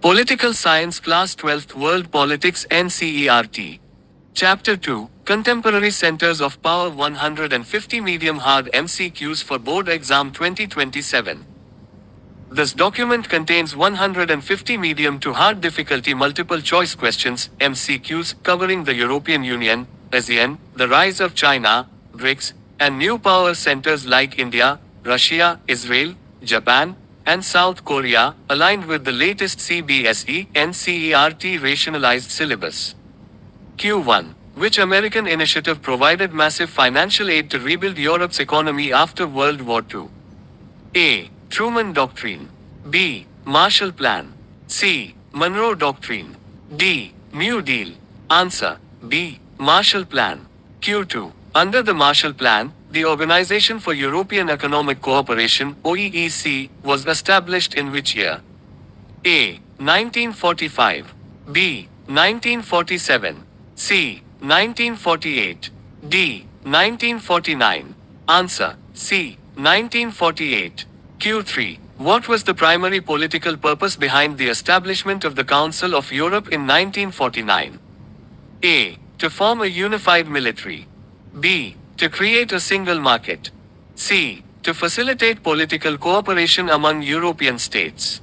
Political Science Class 12th World Politics NCERT. Chapter 2, Contemporary Centers of Power 150 Medium Hard MCQs for Board Exam 2027. This document contains 150 medium to hard difficulty multiple choice questions, MCQs, covering the European Union, ASEAN, the rise of China, BRICS, and new power centers like India, Russia, Israel, Japan, and South Korea, aligned with the latest CBSE NCERT rationalized syllabus. Q1. Which American initiative provided massive financial aid to rebuild Europe's economy after World War II? A. Truman Doctrine. B. Marshall Plan. C. Monroe Doctrine. D. New Deal. Answer: B. Marshall Plan. Q2. Under the Marshall Plan, the Organization for European Economic Cooperation (OEEC) was established in which year? A. 1945. B. 1947. C. 1948. D. 1949. Answer: C. 1948. Q3. What was the primary political purpose behind the establishment of the Council of Europe in 1949? A. To form a unified military. B. To create a single market. C. To facilitate political cooperation among European states.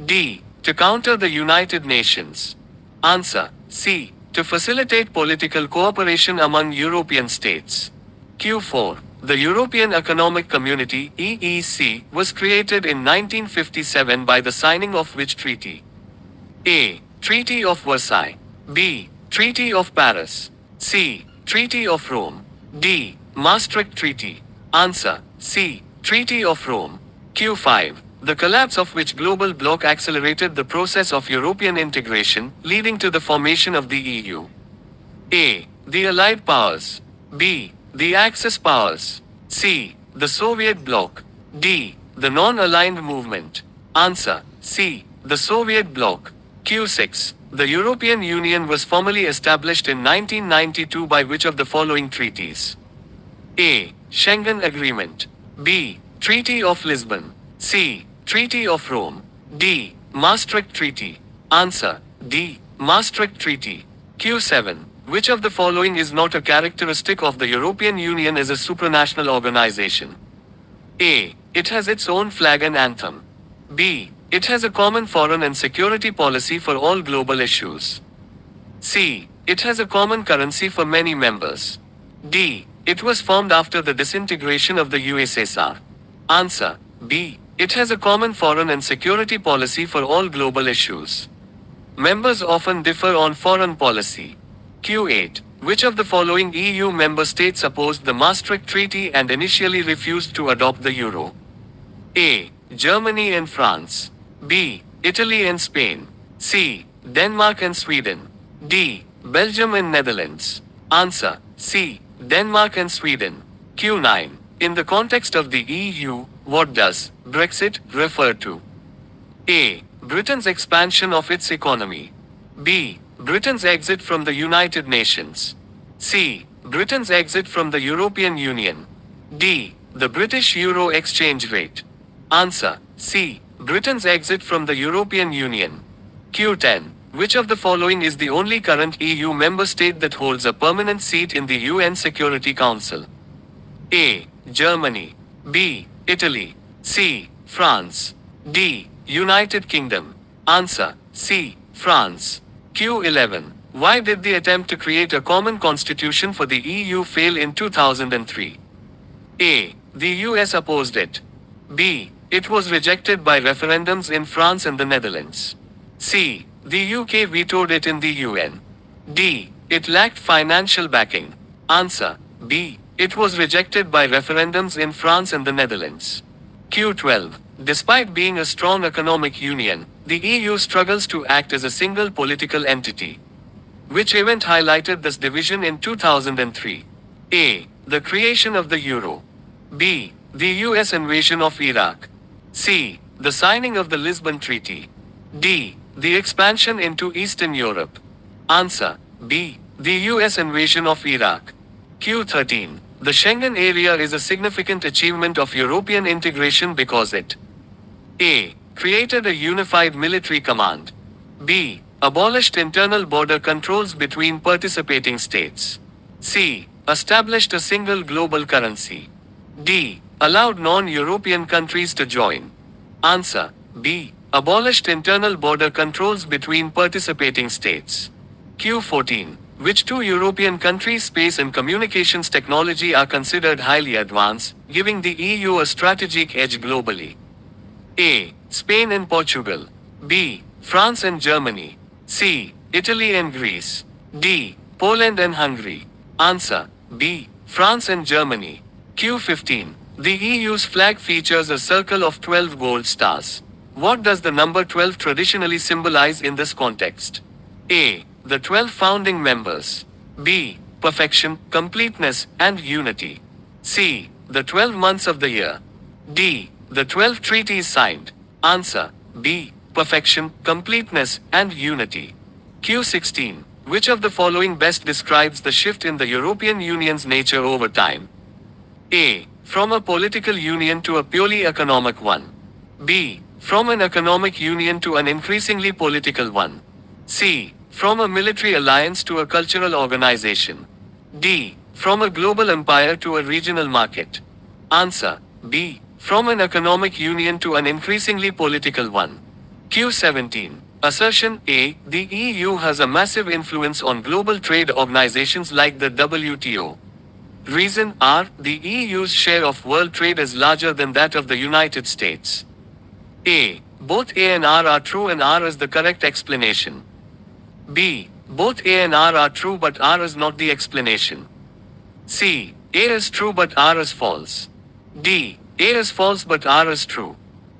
D. To counter the United Nations. Answer: C. To facilitate political cooperation among European states. Q4. The European Economic Community (EEC) was created in 1957 by the signing of which treaty? A. Treaty of Versailles. B. Treaty of Paris. C. Treaty of Rome. D. Maastricht Treaty. Answer: C. Treaty of Rome. Q5. The collapse of which global bloc accelerated the process of European integration, leading to the formation of the EU? A. The Allied Powers. B. The Axis Powers. C. The Soviet bloc. D. The non-aligned movement. Answer: C. The Soviet bloc. Q6. The European Union was formally established in 1992 by which of the following treaties? A. Schengen Agreement. B. Treaty of Lisbon. C. Treaty of Rome. D. Maastricht Treaty. Answer: D. Maastricht Treaty. Q7. Which of the following is not a characteristic of the European Union as a supranational organization? A. It has its own flag and anthem. B. It has a common foreign and security policy for all global issues. C. It has a common currency for many members. D. It was formed after the disintegration of the USSR. Answer: B. It has a common foreign and security policy for all global issues. Members often differ on foreign policy. Q8. Which of the following EU member states opposed the Maastricht Treaty and initially refused to adopt the euro? A. Germany and France. B. Italy and Spain. C. Denmark and Sweden. D. Belgium and Netherlands. Answer: C. Denmark and Sweden. Q9. In the context of the EU, what does Brexit refer to? A. Britain's expansion of its economy. B. Britain's exit from the United Nations. C. Britain's exit from the European Union. D. The British Euro exchange rate. Answer: C. Britain's exit from the European Union. Q10. Which of the following is the only current EU member state that holds a permanent seat in the UN Security Council? A. Germany. B. Italy. C. France. D. United Kingdom. Answer: C. France. Q11. Why did the attempt to create a common constitution for the EU fail in 2003? A. The US opposed it. B. It was rejected by referendums in France and the Netherlands. C. The UK vetoed it in the UN. D. It lacked financial backing. Answer: B. It was rejected by referendums in France and the Netherlands. Q12. Despite being a strong economic union, the EU struggles to act as a single political entity. Which event highlighted this division in 2003? A. The creation of the euro. B. The US invasion of Iraq. C. The signing of the Lisbon Treaty. D. The expansion into Eastern Europe. Answer: B. The US invasion of Iraq. Q13. The Schengen area is a significant achievement of European integration because it: A. Created a unified military command. B. Abolished internal border controls between participating states. C. Established a single global currency. D. Allowed non-European countries to join. Answer. B. Abolished internal border controls between participating states. Q14. Which two European countries' space and communications technology are considered highly advanced, giving the EU a strategic edge globally? A. Spain and Portugal. B. France and Germany. C. Italy and Greece. D. Poland and Hungary. Answer. B. France and Germany. Q15. The EU's flag features a circle of 12 gold stars. What does the number 12 traditionally symbolize in this context? A. The 12 founding members. B. Perfection, completeness, and unity. C. The 12 months of the year. D. The 12 treaties signed. Answer. B. Perfection, completeness, and unity. Q16. Which of the following best describes the shift in the European Union's nature over time? A. From a political union to a purely economic one. B. From an economic union to an increasingly political one. C. From a military alliance to a cultural organization. D. From a global empire to a regional market. Answer. B. From an economic union to an increasingly political one. Q17. Assertion A. The EU has a massive influence on global trade organizations like the WTO. Reason R. The EU's share of world trade is larger than that of the United States. A. Both A and R are true and R is the correct explanation. B. Both A and R are true but R is not the explanation. C. A is true but R is false. D. A is false but R is true.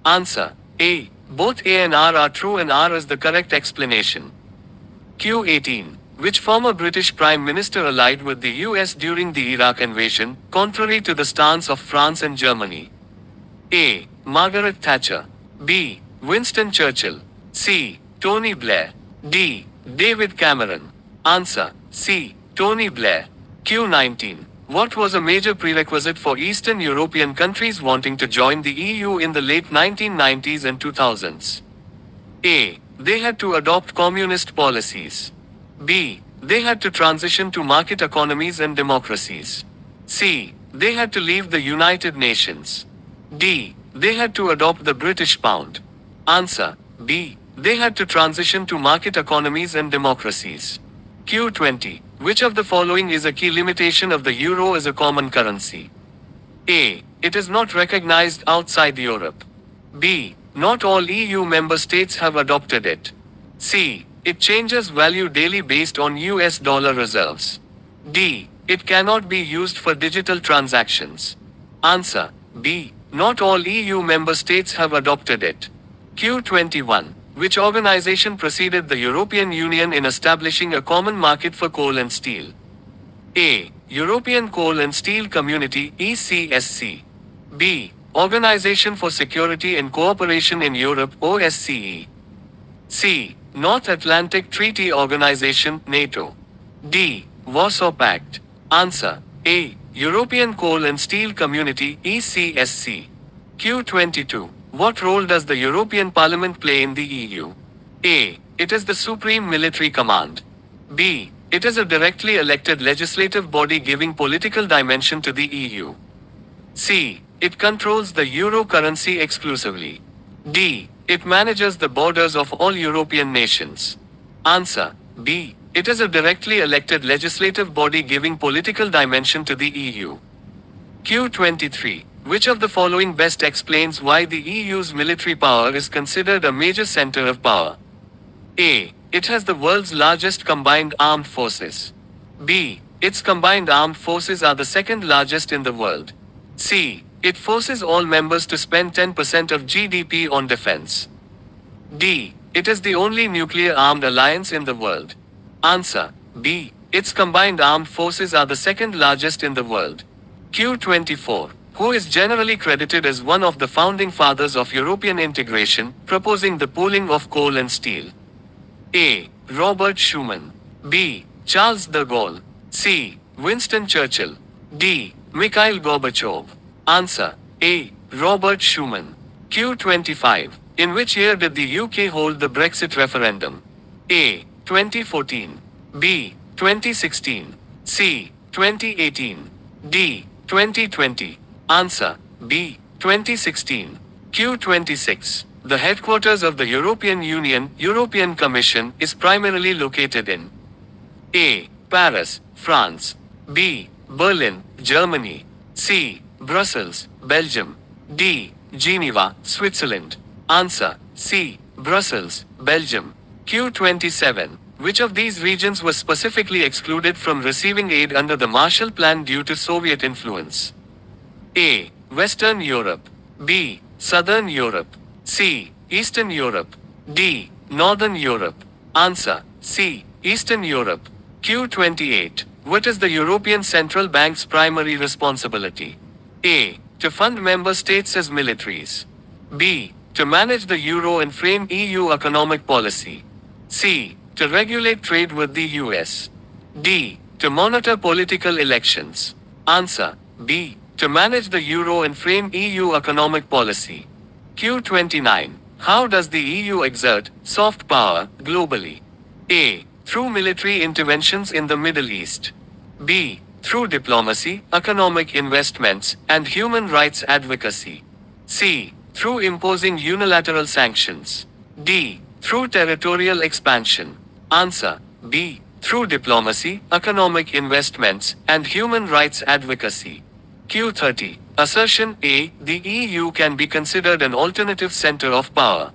Answer. A. Both A and R are true and R is the correct explanation. Q18. Which former British Prime Minister allied with the US during the Iraq invasion, contrary to the stance of France and Germany? A. Margaret Thatcher. B. Winston Churchill. C. Tony Blair. D. David Cameron. Answer. C. Tony Blair. Q19. What was a major prerequisite for Eastern European countries wanting to join the EU in the late 1990s and 2000s? A. They had to adopt communist policies. B. They had to transition to market economies and democracies. C. They had to leave the United Nations. D. They had to adopt the British pound. Answer. B. They had to transition to market economies and democracies. Q20. Which of the following is a key limitation of the euro as a common currency? A. It is not recognized outside Europe. B. Not all EU member states have adopted it. C. It changes value daily based on US dollar reserves. D. It cannot be used for digital transactions. Answer. B. Not all EU member states have adopted it. Q21. Which organization preceded the European Union in establishing a common market for coal and steel? A. European Coal and Steel Community (ECSC). B. Organization for Security and Cooperation in Europe (OSCE). C. North Atlantic Treaty Organization (NATO). D. Warsaw Pact. Answer. A. European Coal and Steel Community (ECSC). Q22. What role does the European Parliament play in the EU? A. It is the supreme military command. B. It is a directly elected legislative body giving political dimension to the EU. C. It controls the euro currency exclusively. D. It manages the borders of all European nations. Answer. B. It is a directly elected legislative body giving political dimension to the EU. Q23. Which of the following best explains why the EU's military power is considered a major center of power? A. It has the world's largest combined armed forces. B. Its combined armed forces are the second largest in the world. C. It forces all members to spend 10% of GDP on defense. D. It is the only nuclear armed alliance in the world. Answer. B. Its combined armed forces are the second largest in the world. Q24. Who is generally credited as one of the founding fathers of European integration, proposing the pooling of coal and steel? A. Robert Schuman. B. Charles de Gaulle. C. Winston Churchill. D. Mikhail Gorbachev. Answer. A. Robert Schuman. Q25. In which year did the UK hold the Brexit referendum? A. 2014. B. 2016. C. 2018. D. 2020. Answer. B. 2016. Q26. The headquarters of the European Union, European Commission, is primarily located in A. Paris, France. B. Berlin, Germany. C. Brussels, Belgium. D. Geneva, Switzerland. Answer. C. Brussels, Belgium. Q27. Which of these regions was specifically excluded from receiving aid under the Marshall Plan due to Soviet influence? A. Western Europe. B. Southern Europe. C. Eastern Europe. D. Northern Europe. Answer. C. Eastern Europe. Q28. What is the European Central Bank's primary responsibility? A. To fund member states as militaries. B. To manage the euro and frame EU economic policy. C. To regulate trade with the US. D. To monitor political elections. Answer. B. To manage the euro and frame EU economic policy. Q29. How does the EU exert soft power globally? A. Through military interventions in the Middle East. B. Through diplomacy, economic investments, and human rights advocacy. C. Through imposing unilateral sanctions. D. Through territorial expansion. Answer. B. Through diplomacy, economic investments, and human rights advocacy. Q30. Assertion A. The EU can be considered an alternative center of power.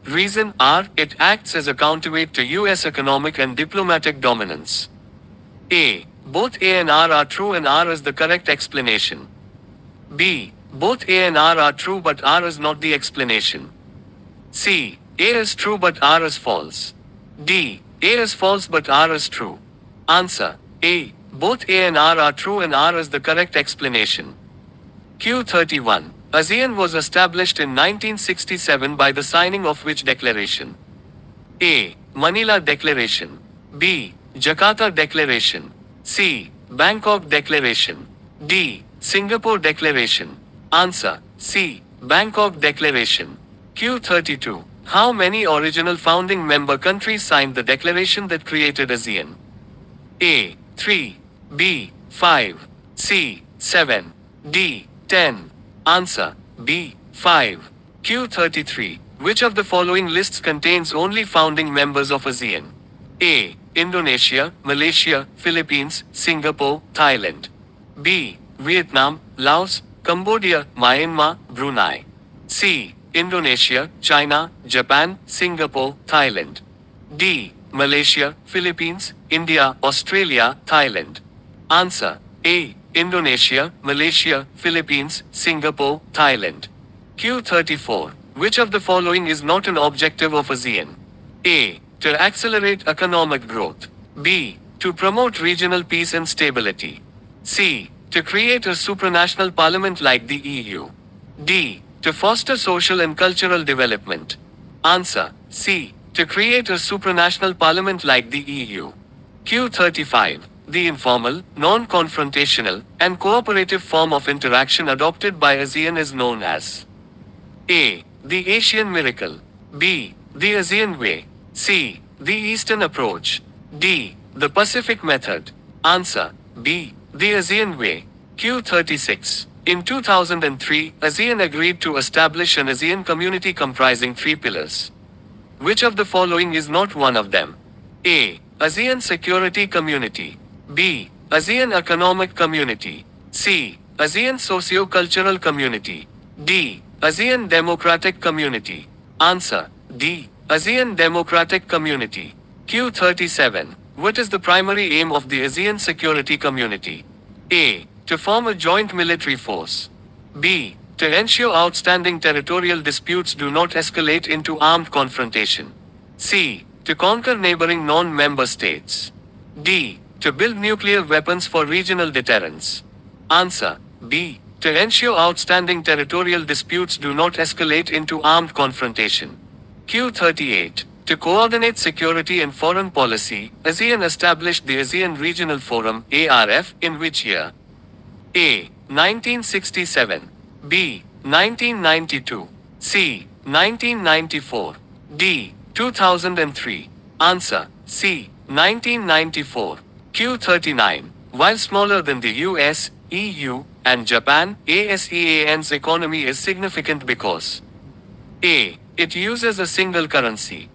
Reason R. It acts as a counterweight to US economic and diplomatic dominance. A. Both A and R are true and R is the correct explanation. B. Both A and R are true but R is not the explanation. C. A is true but R is false. D. A is false but R is true. Answer. A. Both A and R are true and R is the correct explanation. Q31. ASEAN was established in 1967 by the signing of which declaration? A. Manila Declaration. B. Jakarta Declaration. C. Bangkok Declaration. D. Singapore Declaration. Answer. C. Bangkok Declaration. Q32. How many original founding member countries signed the declaration that created ASEAN? A. 3. B. 5. C. 7. D. 10. Answer. B. 5. Q33. Which of the following lists contains only founding members of ASEAN? A. Indonesia, Malaysia, Philippines, Singapore, Thailand. B. Vietnam, Laos, Cambodia, Myanmar, Brunei. C. Indonesia, China, Japan, Singapore, Thailand. D. Malaysia, Philippines, India, Australia, Thailand. Answer. A. Indonesia, Malaysia, Philippines, Singapore, Thailand. Q34. Which of the following is not an objective of ASEAN? A. To accelerate economic growth. B. To promote regional peace and stability. C. To create a supranational parliament like the EU. D. To foster social and cultural development. Answer. C. To create a supranational parliament like the EU. Q35. The informal, non-confrontational, and cooperative form of interaction adopted by ASEAN is known as A. The Asian Miracle. B. The ASEAN Way. C. The Eastern Approach. D. The Pacific Method. Answer. B. The ASEAN Way. Q36. In 2003, ASEAN agreed to establish an ASEAN community comprising 3 pillars. Which of the following is not one of them? A. ASEAN Security Community. B. ASEAN Economic Community. C. ASEAN Socio-Cultural Community. D. ASEAN Democratic Community. Answer. D. ASEAN Democratic Community. Q37. What is the primary aim of the ASEAN Security Community? A. To form a joint military force. B. To ensure outstanding territorial disputes do not escalate into armed confrontation. C. To conquer neighboring non-member states. D. To build nuclear weapons for regional deterrence. Answer. B. To ensure outstanding territorial disputes do not escalate into armed confrontation. Q38. To coordinate security and foreign policy, ASEAN established the ASEAN Regional Forum, ARF, in which year? A. 1967. B. 1992. C. 1994. D. 2003. Answer C. 1994. Q39. While smaller than the US, EU, and Japan, ASEAN's economy is significant because A. It uses a single currency.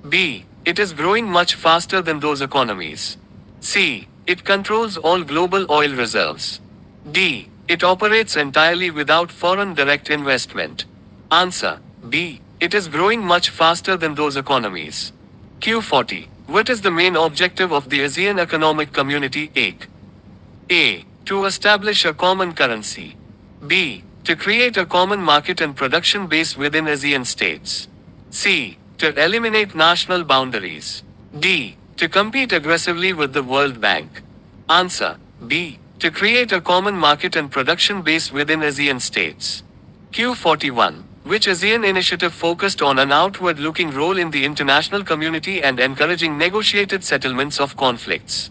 B. It is growing much faster than those economies. C. It controls all global oil reserves. D. It operates entirely without foreign direct investment. Answer B. It is growing much faster than those economies. Q40. What is the main objective of the ASEAN Economic Community (AEC)? A. To establish a common currency. B. To create a common market and production base within ASEAN states. C. To eliminate national boundaries. D. To compete aggressively with the World Bank. Answer B. To create a common market and production base within ASEAN states. Q41. Which ASEAN initiative focused on an outward-looking role in the international community and encouraging negotiated settlements of conflicts?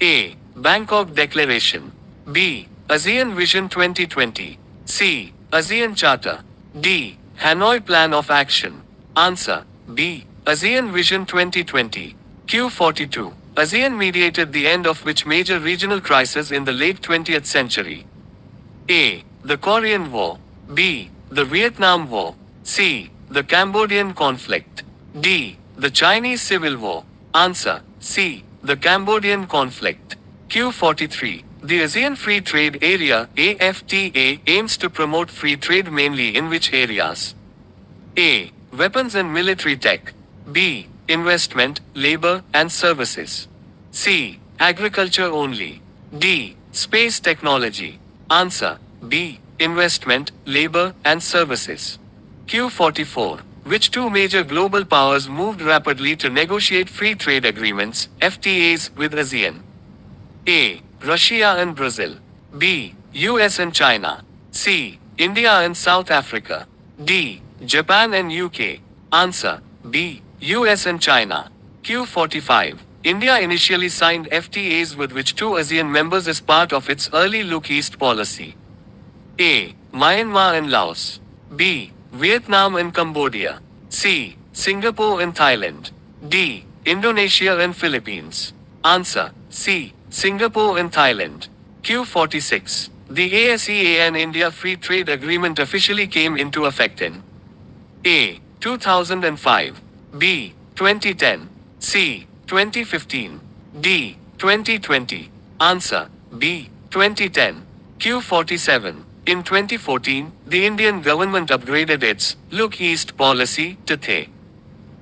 A. Bangkok Declaration. B. ASEAN Vision 2020. C. ASEAN Charter. D. Hanoi Plan of Action. Answer B. ASEAN Vision 2020. Q42. ASEAN mediated the end of which major regional crisis in the late 20th century? A. The Korean War. B. The Vietnam War. C. The Cambodian conflict. D. The Chinese Civil War. Answer C. The Cambodian conflict. Q43. The ASEAN Free Trade Area (AFTA) aims to promote free trade mainly in which areas? A. Weapons and military tech. B. Investment, labor, and services. C. Agriculture only. D. Space technology. Answer B. Investment, labor, and services. Q44. Which two major global powers moved rapidly to negotiate free trade agreements, FTAs, with ASEAN? A. Russia and Brazil. B. US and China. C. India and South Africa. D. Japan and UK. Answer B. US and China. Q45. India initially signed FTAs with which two ASEAN members as part of its early Look East policy? A. Myanmar and Laos. B. Vietnam and Cambodia. C. Singapore and Thailand. D. Indonesia and Philippines. Answer C. Singapore and Thailand. Q46. The ASEAN India Free Trade Agreement officially came into effect in A. 2005. B. 2010. C. 2015. D. 2020. Answer B. 2010. Q47. In 2014, the Indian government upgraded its Look East policy to the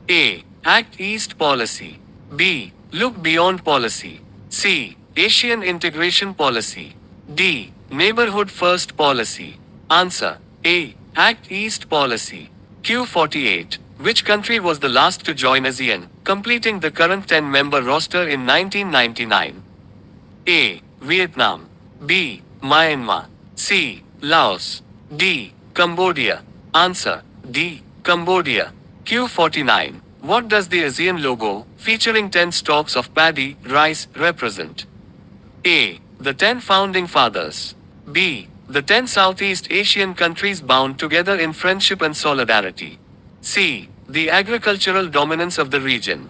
A. Act East policy. B. Look Beyond policy. C. Asian integration policy. D. Neighborhood First policy. Answer A. Act East policy. Q48. Which country was the last to join ASEAN, completing the current 10-member roster in 1999? A. Vietnam. B. Myanmar. C. Laos. D. Cambodia. Answer D. Cambodia. Q49. What does the ASEAN logo, featuring 10 stalks of paddy, rice, represent? A. The 10 founding fathers. B. The 10 Southeast Asian countries bound together in friendship and solidarity. C. The agricultural dominance of the region.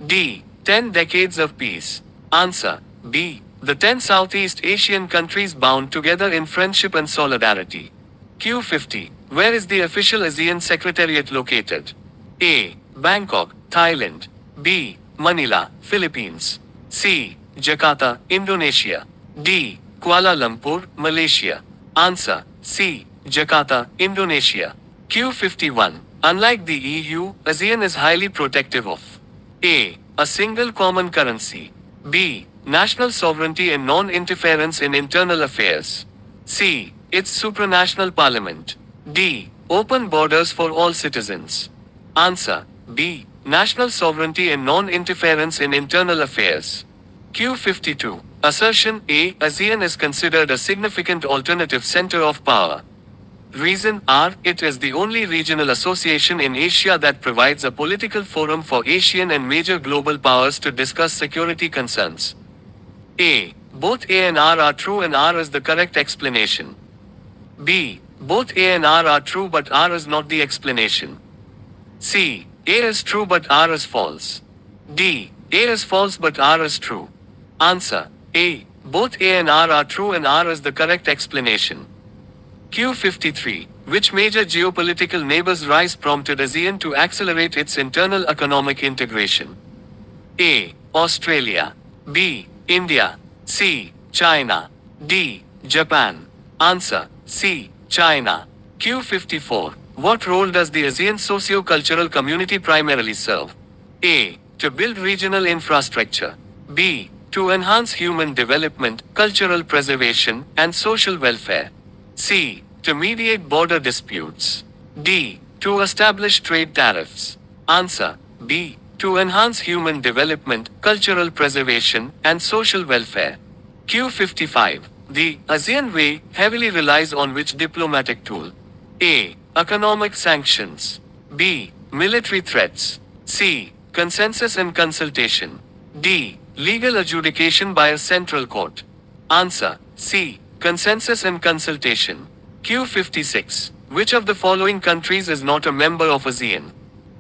D. 10 decades of peace. Answer B. The 10 Southeast Asian countries bound together in friendship and solidarity. Q50. Where is the official ASEAN Secretariat located? A. Bangkok, Thailand. B. Manila, Philippines. C. Jakarta, Indonesia. D. Kuala Lumpur, Malaysia. Answer C. Jakarta, Indonesia. Q51. Unlike the EU, ASEAN is highly protective of A. A single common currency. B. National sovereignty and non-interference in internal affairs. C. Its supranational parliament. D. Open borders for all citizens. Answer B. National sovereignty and non-interference in internal affairs. Q52. Assertion A. ASEAN is considered a significant alternative center of power. Reason R. It is the only regional association in Asia that provides a political forum for Asian and major global powers to discuss security concerns. A. Both A and R are true and R is the correct explanation. B. Both A and R are true but R is not the explanation. C. A is true but R is false. D. A is false but R is true. Answer. A. Both A and R are true and R is the correct explanation. Q53. Which major geopolitical neighbor's rise prompted ASEAN to accelerate its internal economic integration? A. Australia. B. India. C. China. D. Japan. Answer. C. China. Q54. What role does the ASEAN socio-cultural community primarily serve? A. To build regional infrastructure. B. To enhance human development, cultural preservation, and social welfare. C. To mediate border disputes. D. To establish trade tariffs. Answer. B. To enhance human development, cultural preservation, and social welfare. Q55. The ASEAN way heavily relies on which diplomatic tool? A. Economic sanctions. B. Military threats. C. Consensus and consultation. D. Legal adjudication by a central court. Answer. C. Consensus and consultation. Q56. Which of the following countries is not a member of ASEAN?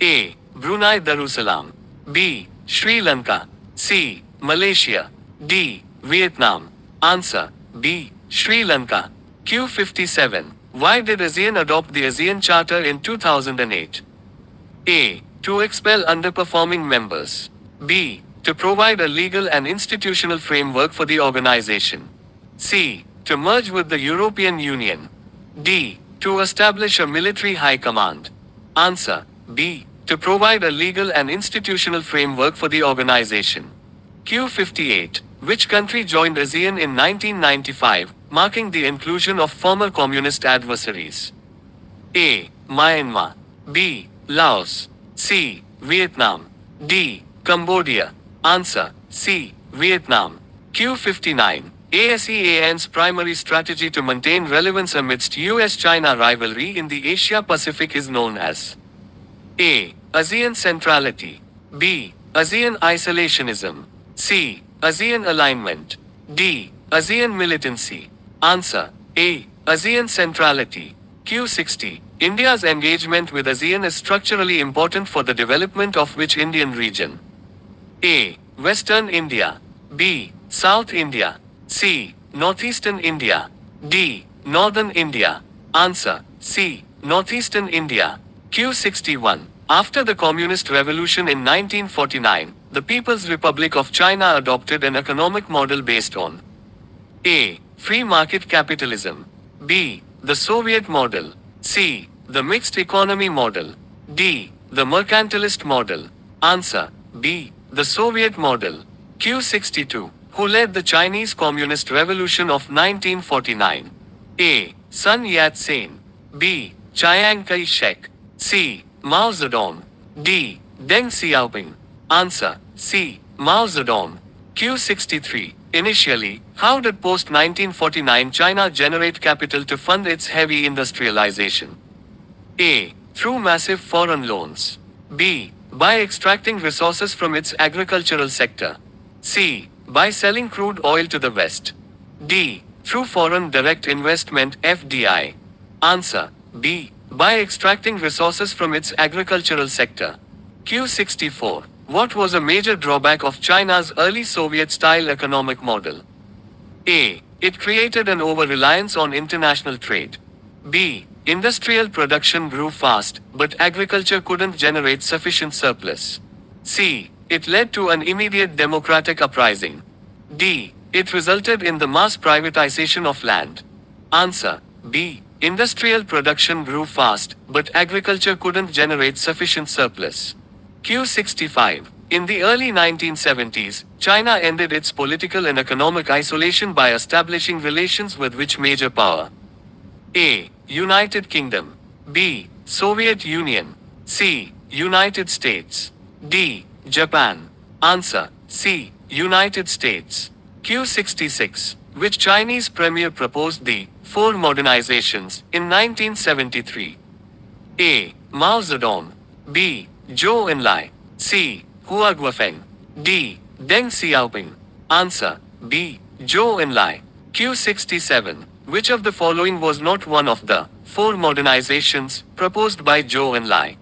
A. Brunei Darussalam. B. Sri Lanka. C. Malaysia. D. Vietnam. Answer. B. Sri Lanka. Q57. Why did ASEAN adopt the ASEAN Charter in 2008? A. To expel underperforming members. B. To provide a legal and institutional framework for the organization. C. To merge with the European Union. D. To establish a military high command. Answer. B. To provide a legal and institutional framework for the organization. Q58. Which country joined ASEAN in 1995, marking the inclusion of former communist adversaries? A. Myanmar. B. Laos. C. Vietnam. D. Cambodia. Answer. C. Vietnam. Q59. ASEAN's primary strategy to maintain relevance amidst US-China rivalry in the Asia-Pacific is known as A. ASEAN centrality. B. ASEAN isolationism. C. ASEAN alignment. D. ASEAN militancy. Answer. A. ASEAN centrality. Q60. India's engagement with ASEAN is structurally important for the development of which Indian region? A. Western India. B. South India. C. Northeastern India. D. Northern India. Answer. C. Northeastern India. Q61. After the Communist Revolution in 1949, the People's Republic of China adopted an economic model based on A. Free market capitalism. B. The Soviet model. C. The mixed economy model. D. The mercantilist model. Answer. B. The Soviet model. Q62. Who led the Chinese Communist Revolution of 1949? A. Sun Yat-sen. B. Chiang Kai-shek. C. Mao Zedong. D. Deng Xiaoping. Answer. C. Mao Zedong. Q63. Initially, how did post-1949 China generate capital to fund its heavy industrialization? A. Through massive foreign loans. B. By extracting resources from its agricultural sector. C. By selling crude oil to the West. D. Through foreign direct investment (FDI). Answer. B. By extracting resources from its agricultural sector. Q64. What was a major drawback of China's early Soviet-style economic model? A. It created an over-reliance on international trade. B. Industrial production grew fast, but agriculture couldn't generate sufficient surplus. C. It led to an immediate democratic uprising. D. It resulted in the mass privatization of land. Answer. B. Industrial production grew fast, but agriculture couldn't generate sufficient surplus. Q65. In the early 1970s, China ended its political and economic isolation by establishing relations with which major power? A. United Kingdom. B. Soviet Union. C. United States. D. Japan. Answer. C. United States. Q66. Which Chinese premier proposed the Four Modernizations in 1973? A. Mao Zedong. B. Zhou Enlai. C. Hua Guofeng. D. Deng Xiaoping. Answer. B. Zhou Enlai. Q67. Which of the following was not one of the four modernizations proposed by Zhou Enlai?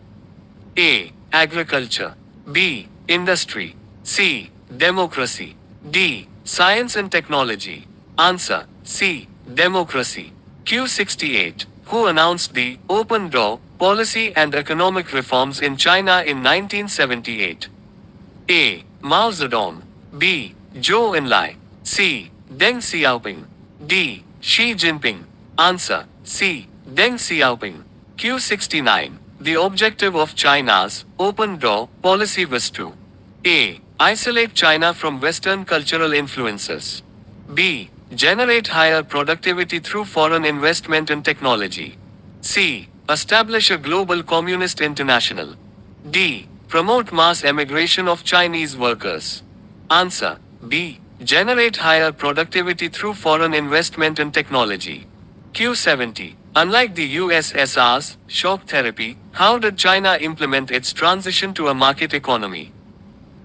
A. Agriculture. B. Industry. C. Democracy. D. Science and technology. Answer. C. Democracy. Q68. Who announced the open door policy and economic reforms in China in 1978? A. Mao Zedong. B. Zhou Enlai. C. Deng Xiaoping. D. Xi Jinping. Answer. C. Deng Xiaoping. Q69. The objective of China's open door policy was to A. Isolate China from Western cultural influences. B. Generate higher productivity through foreign investment and technology. C. Establish a global communist international. D. Promote mass emigration of Chinese workers. Answer. B. Generate higher productivity through foreign investment and technology. Q70. Unlike the USSR's shock therapy, how did China implement its transition to a market economy?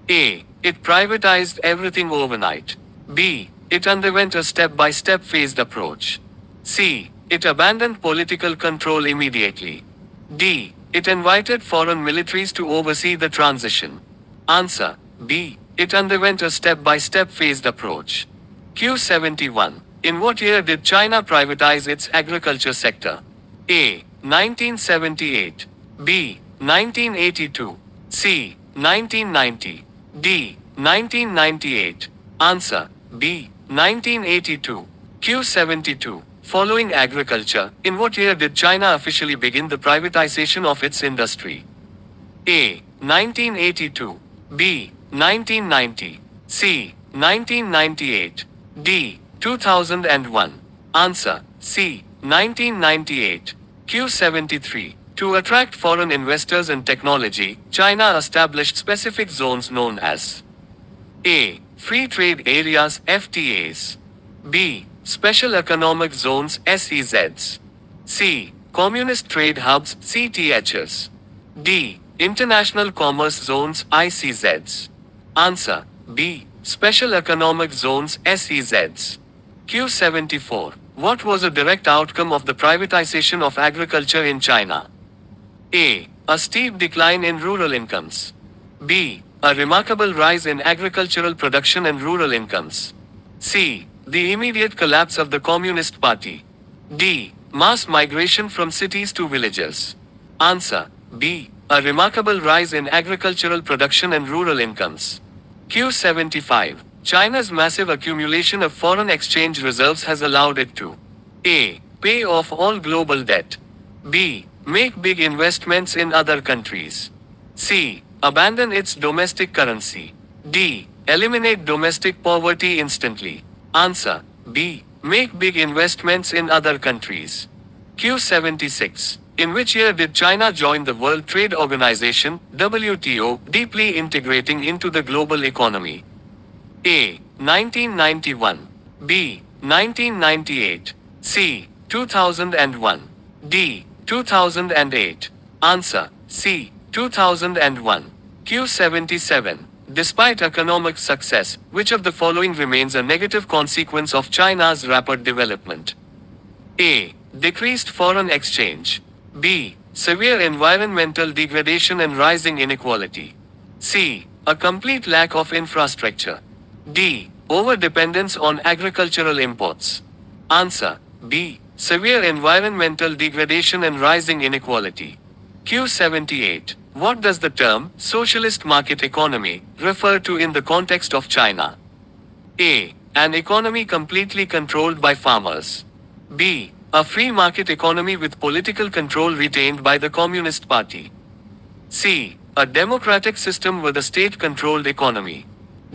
A. It privatized everything overnight. B. It underwent a step-by-step phased approach. C. It abandoned political control immediately. D. It invited foreign militaries to oversee the transition. Answer. B. It underwent a step-by-step phased approach. Q71. In what year did China privatize its agriculture sector? A. 1978. B. 1982. C. 1990. D. 1998. Answer. B. 1982. Q72. Following agriculture, in what year did China officially begin the privatization of its industry? A. 1982. B. 1990. C. 1998. D. 2001. Answer. C. 1998. Q73. To attract foreign investors and technology, China established specific zones known as A. Free Trade Areas FTAs. B. Special Economic Zones SEZs. C. Communist Trade Hubs CTHs. D. International Commerce Zones ICZs. Answer. B. Special Economic Zones SEZs. Q74. What was a direct outcome of the privatization of agriculture in China? A. A steep decline in rural incomes. B. A remarkable rise in agricultural production and rural incomes. C. The immediate collapse of the Communist Party. D. Mass migration from cities to villages. Answer. B. A remarkable rise in agricultural production and rural incomes. Q75. China's massive accumulation of foreign exchange reserves has allowed it to A. Pay off all global debt. B. Make big investments in other countries. C. Abandon its domestic currency. D. Eliminate domestic poverty instantly. Answer. B. Make big investments in other countries. Q76. In which year did China join the World Trade Organization, WTO, deeply integrating into the global economy? A. 1991. B. 1998. C. 2001. D. 2008. Answer. C. 2001. Q77. Despite economic success, which of the following remains a negative consequence of China's rapid development? A. Decreased foreign exchange. B. Severe environmental degradation and rising inequality. C. A complete lack of infrastructure. D. Overdependence on agricultural imports. Answer. B. Severe environmental degradation and rising inequality. Q78. What does the term socialist market economy refer to in the context of China? A. An economy completely controlled by farmers. B. A free market economy with political control retained by the Communist Party. C. A democratic system with a state-controlled economy.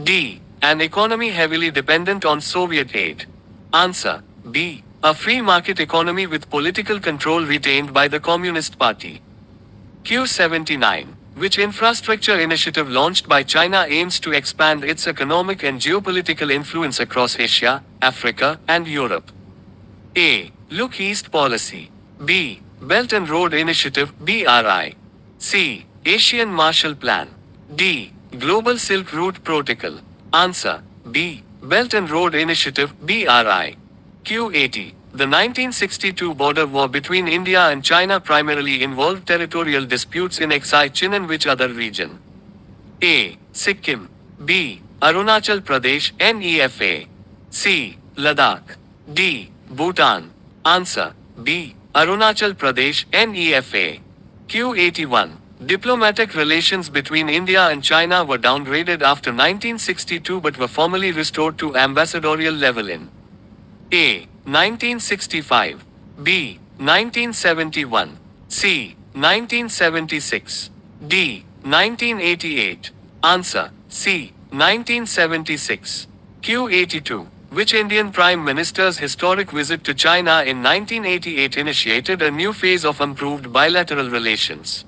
D. An economy heavily dependent on Soviet aid. Answer. B. A free market economy with political control retained by the Communist Party. Q79. Which infrastructure initiative launched by China aims to expand its economic and geopolitical influence across Asia, Africa, and Europe? A. Look East Policy. B. Belt and Road Initiative BRI. C. Asian Marshall Plan. D. Global Silk Route Protocol. Answer. B. Belt and Road Initiative BRI. Q80. The 1962 border war between India and China primarily involved territorial disputes in Chin and which other region? A. Sikkim. B. Arunachal Pradesh NEFA. C. Ladakh. D. Bhutan. Answer. B. Arunachal Pradesh NEFA. Q81. Diplomatic relations between India and China were downgraded after 1962 but were formally restored to ambassadorial level in A. 1965. B. 1971. C. 1976. D. 1988. Answer. C. 1976. Q82. Which Indian Prime Minister's historic visit to China in 1988 initiated a new phase of improved bilateral relations?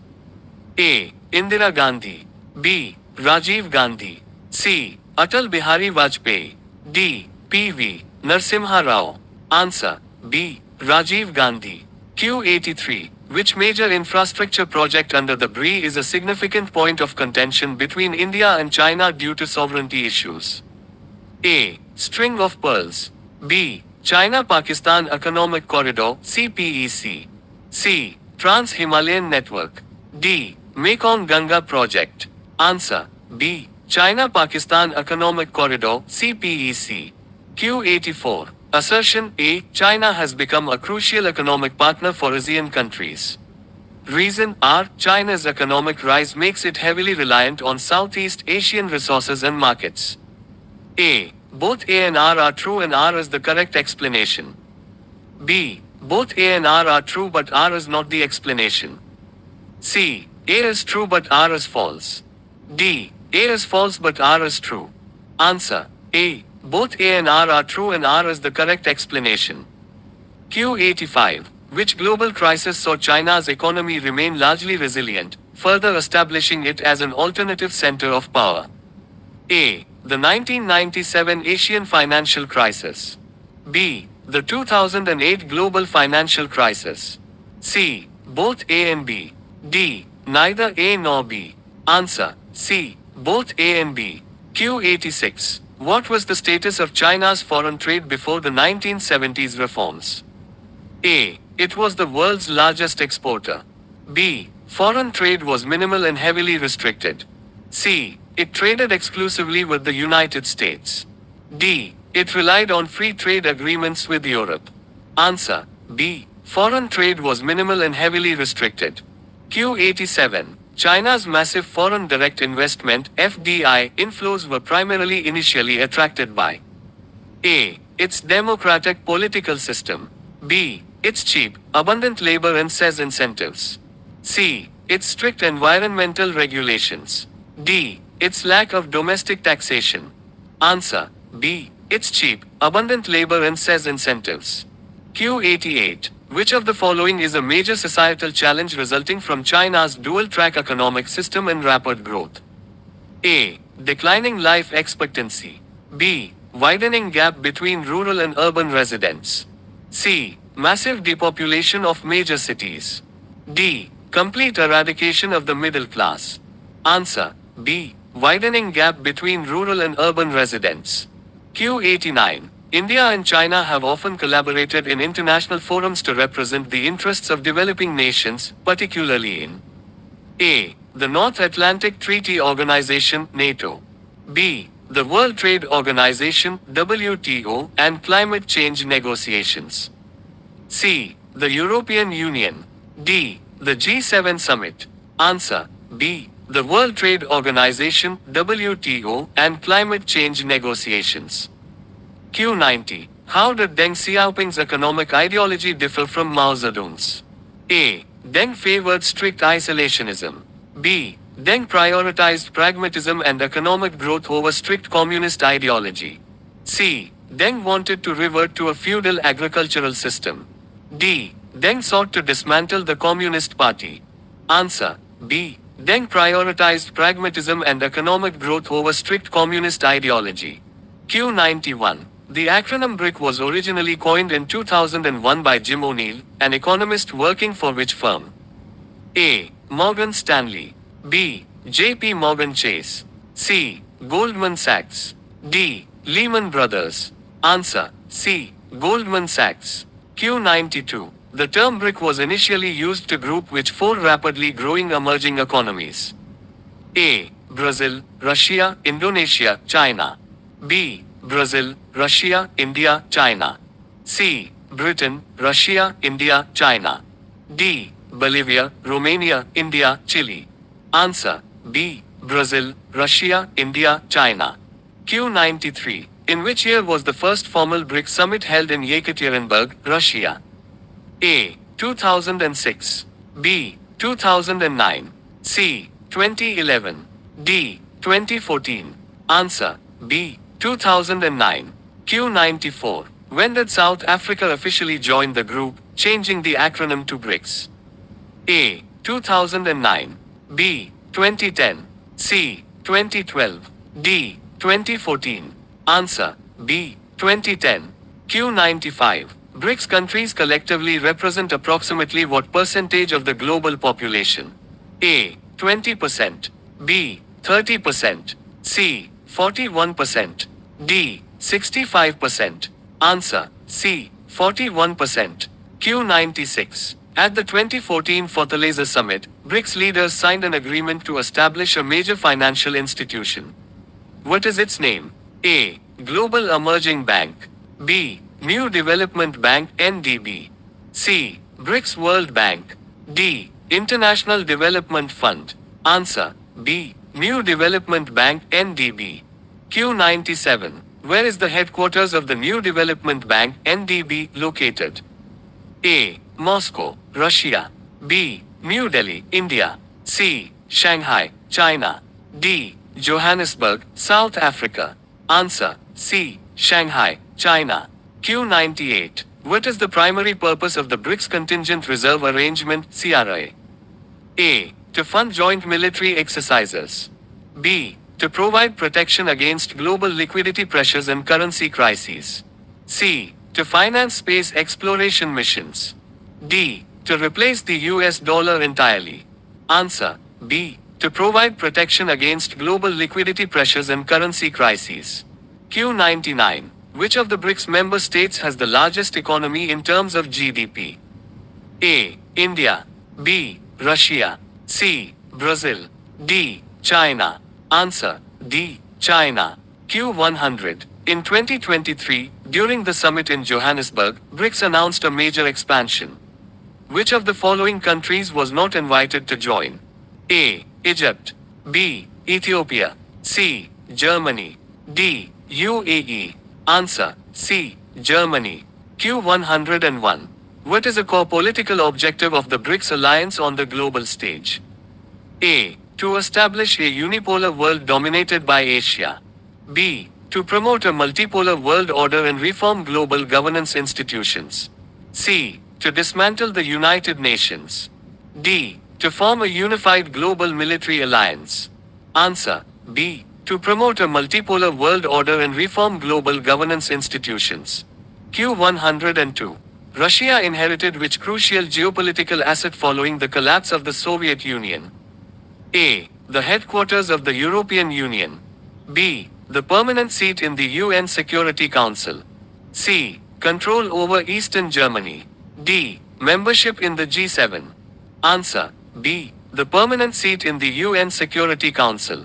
A. Indira Gandhi. B. Rajiv Gandhi. C. Atal Bihari Vajpayee. D. P.V. Narasimha Rao. Answer. B. Rajiv Gandhi. Q83. Which major infrastructure project under the BRI is a significant point of contention between India and China due to sovereignty issues? A. String of Pearls. B. China-Pakistan Economic Corridor CPEC. C. Trans-Himalayan Network. D. Mekong Ganga Project. Answer. B. China-Pakistan Economic Corridor CPEC. Q84. Assertion A. China has become a crucial economic partner for ASEAN countries. Reason R. China's economic rise makes it heavily reliant on Southeast Asian resources and markets. A. Both A and R are true and R is the correct explanation. B. Both A and R are true but R is not the explanation. C. A is true but R is false. D. A is false but R is true. Answer. A. Both A and R are true and R is the correct explanation. Q85. Which global crisis saw China's economy remain largely resilient, further establishing it as an alternative center of power? A. The 1997 Asian financial crisis. B. The 2008 global financial crisis. C. Both A and B. D. Neither A nor B. Answer. C. Both A and B. Q86. What was the status of China's foreign trade before the 1970s reforms? A. It was the world's largest exporter. B. Foreign trade was minimal and heavily restricted. C. It traded exclusively with the United States. D. It relied on free trade agreements with Europe. Answer. B. Foreign trade was minimal and heavily restricted. Q87. China's massive foreign direct investment (FDI) inflows were primarily initially attracted by A. Its democratic political system. B. Its cheap, abundant labor and cess incentives. C. Its strict environmental regulations. D. Its lack of domestic taxation. Answer. B. Its cheap, abundant labor and cess incentives. Q88. Which of the following is a major societal challenge resulting from China's dual-track economic system and rapid growth? A. Declining life expectancy. B. Widening gap between rural and urban residents. C. Massive depopulation of major cities. D. Complete eradication of the middle class. Answer. B. Widening gap between rural and urban residents. Q89. India and China have often collaborated in international forums to represent the interests of developing nations, particularly in A. The North Atlantic Treaty Organization (NATO). B. The World Trade Organization (WTO) and climate change negotiations. C. The European Union. D. The G7 Summit. Answer. B. The World Trade Organization (WTO) and climate change negotiations. Q90. How did Deng Xiaoping's economic ideology differ from Mao Zedong's? A. Deng favored strict isolationism. B. Deng prioritized pragmatism and economic growth over strict communist ideology. C. Deng wanted to revert to a feudal agricultural system. D. Deng sought to dismantle the Communist Party. Answer. B. Deng prioritized pragmatism and economic growth over strict communist ideology. Q91. The acronym BRIC was originally coined in 2001 by Jim O'Neill, an economist working for which firm? A. Morgan Stanley. B. J.P. Morgan Chase. C. Goldman Sachs. D. Lehman Brothers. Answer. C. Goldman Sachs. Q92. The term BRIC was initially used to group which four rapidly growing emerging economies? A. Brazil, Russia, Indonesia, China. B. Brazil, Russia, India, China. C. Britain, Russia, India, China. D. Bolivia, Romania, India, Chile. Answer. B. Brazil, Russia, India, China. Q93. In which year was the first formal BRICS summit held in Yekaterinburg, Russia? A. 2006. B. 2009. C. 2011. D. 2014. Answer. B. 2009. Q94. When did South Africa officially join the group, changing the acronym to BRICS? A. 2009. B. 2010. C. 2012. D. 2014. Answer. B. 2010. Q95. BRICS countries collectively represent approximately what percentage of the global population? A. 20%. B. 30%. C. 41%. D. 65%. Answer. C. 41%. Q96. At the 2014 Fortaleza Summit, BRICS leaders signed an agreement to establish a major financial institution. What is its name? A. Global Emerging Bank. B. New Development Bank (NDB). C. BRICS World Bank. D. International Development Fund. Answer. B. New Development Bank (NDB). Q97. Where is the headquarters of the New Development Bank (NDB) located? A. Moscow, Russia. B. New Delhi, India. C. Shanghai, China. D. Johannesburg, South Africa. Answer. C. Shanghai, China. Q98. What is the primary purpose of the BRICS Contingent Reserve Arrangement (CRA)? A. To fund joint military exercises. B. To provide protection against global liquidity pressures and currency crises. C. To finance space exploration missions. D. To replace the US dollar entirely. Answer. B. To provide protection against global liquidity pressures and currency crises. Q99. Which of the BRICS member states has the largest economy in terms of GDP? A. India. B. Russia. C. Brazil. D. China. Answer. D. China. Q100. In 2023, during the summit in Johannesburg, BRICS announced a major expansion. Which of the following countries was not invited to join? A. Egypt. B. Ethiopia. C. Germany. D. UAE. Answer. C. Germany. Q101. What is a core political objective of the BRICS alliance on the global stage? A. To establish a unipolar world dominated by Asia. B. To promote a multipolar world order and reform global governance institutions. C. To dismantle the United Nations. D. To form a unified global military alliance. Answer. B. To promote a multipolar world order and reform global governance institutions. Q102. Russia inherited which crucial geopolitical asset following the collapse of the Soviet Union? A. The headquarters of the European Union. B. The permanent seat in the UN Security Council. C. Control over Eastern Germany. D. Membership in the G7. Answer. B. The permanent seat in the UN Security Council.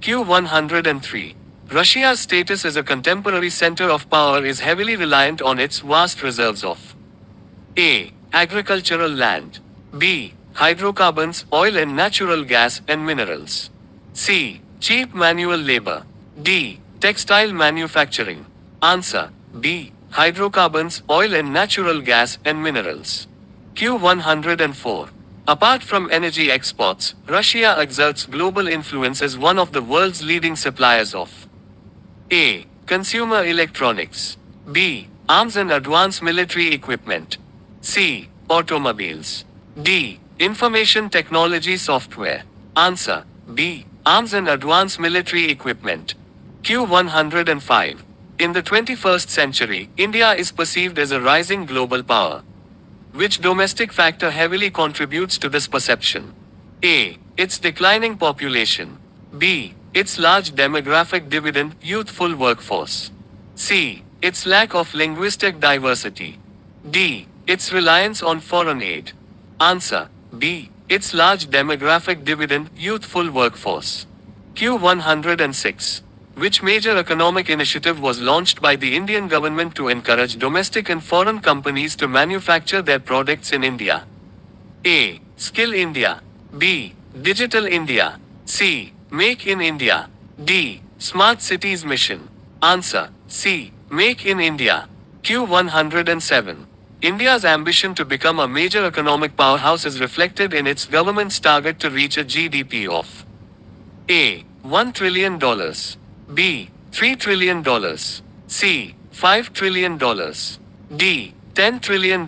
Q103. Russia's status as a contemporary center of power is heavily reliant on its vast reserves of A. Agricultural land. B. Hydrocarbons, oil and natural gas and minerals. C. Cheap manual labor. D. Textile manufacturing. Answer. B. Hydrocarbons, oil and natural gas and minerals. Q104. Apart from energy exports, Russia exerts global influence as one of the world's leading suppliers of A. Consumer electronics. B. Arms and advanced military equipment. C. Automobiles. D. Information technology software. Answer. B. Arms and advanced military equipment. Q105. In the 21st century, India is perceived as a rising global power. Which domestic factor heavily contributes to this perception? A. Its declining population. B. Its large demographic dividend, youthful workforce. C. Its lack of linguistic diversity. D. Its reliance on foreign aid. Answer. B. Its large demographic dividend, youthful workforce. Q106. Which major economic initiative was launched by the Indian government to encourage domestic and foreign companies to manufacture their products in India? A. Skill India. B. Digital India. C. Make in India. D. Smart Cities Mission. Answer C. Make in India. Q107. India's ambition to become a major economic powerhouse is reflected in its government's target to reach a GDP of A. $1 trillion. B. $3 trillion. C. $5 trillion. D. $10 trillion.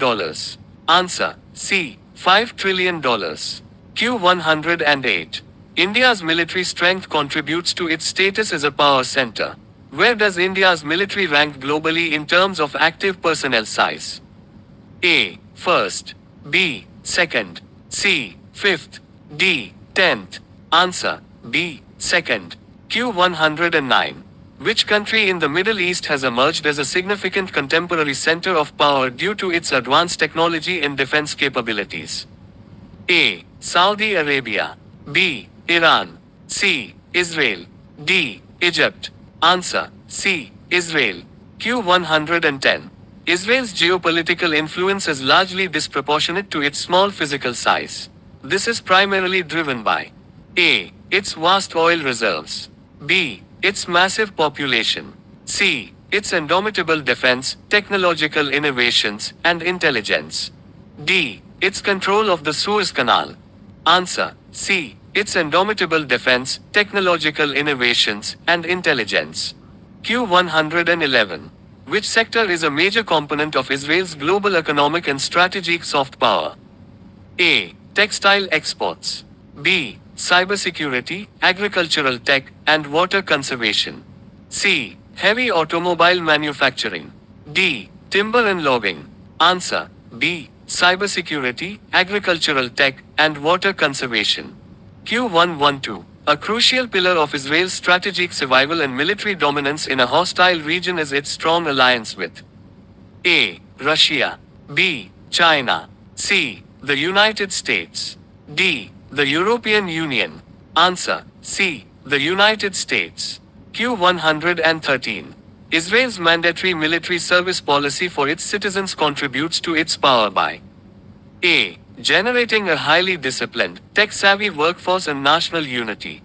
Answer C. $5 trillion. Q108. India's military strength contributes to its status as a power center. Where does India's military rank globally in terms of active personnel size? A. First. B. Second. C. Fifth. D. 10th. Answer B. Second. Q109. Which country in the Middle East has emerged as a significant contemporary center of power due to its advanced technology and defense capabilities? A. Saudi Arabia. B. Iran. C. Israel. D. Egypt. Answer C. Israel. Q110. Israel's geopolitical influence is largely disproportionate to its small physical size. This is primarily driven by A. Its vast oil reserves. B. Its massive population. C. Its indomitable defense, technological innovations, and intelligence. D. Its control of the Suez Canal. Answer C. Its indomitable defense, technological innovations, and intelligence. Q111. Which sector is a major component of Israel's global economic and strategic soft power? A. Textile exports. B. Cybersecurity, agricultural tech, and water conservation. C. Heavy automobile manufacturing. D. Timber and logging. Answer B. Cybersecurity, agricultural tech, and water conservation. Q112. A crucial pillar of Israel's strategic survival and military dominance in a hostile region is its strong alliance with A. Russia. B. China. C. The United States. D. The European Union. Answer C. The United States. Q113. Israel's mandatory military service policy for its citizens contributes to its power by A. Generating a highly disciplined, tech-savvy workforce and national unity.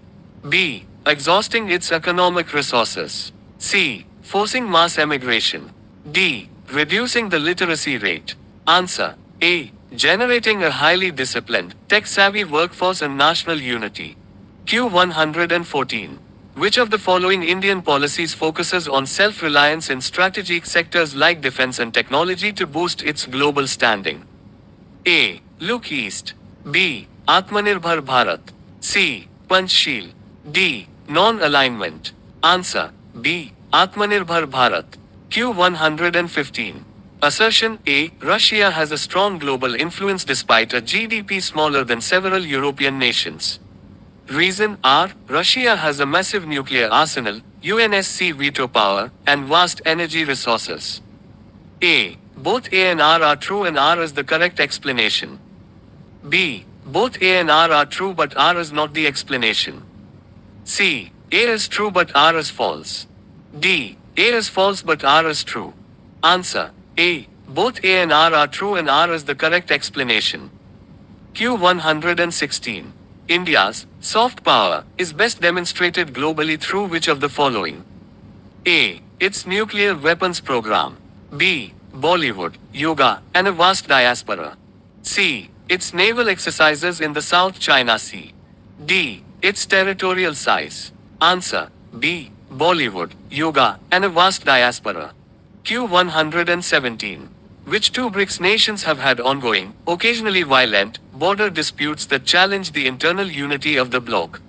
B. Exhausting its economic resources. C. Forcing mass emigration. D. Reducing the literacy rate. Answer A. Generating a highly disciplined, tech-savvy workforce and national unity. Q114. Which of the following Indian policies focuses on self-reliance in strategic sectors like defense and technology to boost its global standing? A. Look East. B. Atmanirbhar Bharat. C. Panchsheel. D. Non-alignment. Answer B. Atmanirbhar Bharat. Q115. Assertion A. Russia has a strong global influence despite a GDP smaller than several European nations. Reason R. Russia has a massive nuclear arsenal, UNSC veto power, and vast energy resources. A. Both A and R are true and R is the correct explanation. B. Both A and R are true but R is not the explanation. C. A is true but R is false. D. A is false but R is true. Answer A. Both A and R are true and R is the correct explanation. Q116. India's soft power is best demonstrated globally through which of the following? A. Its nuclear weapons program. B. Bollywood, yoga, and a vast diaspora. C. Its naval exercises in the South China Sea. D. Its territorial size. Answer B. Bollywood, yoga, and a vast diaspora. Q117. Which two BRICS nations have had ongoing, occasionally violent, border disputes that challenge the internal unity of the bloc?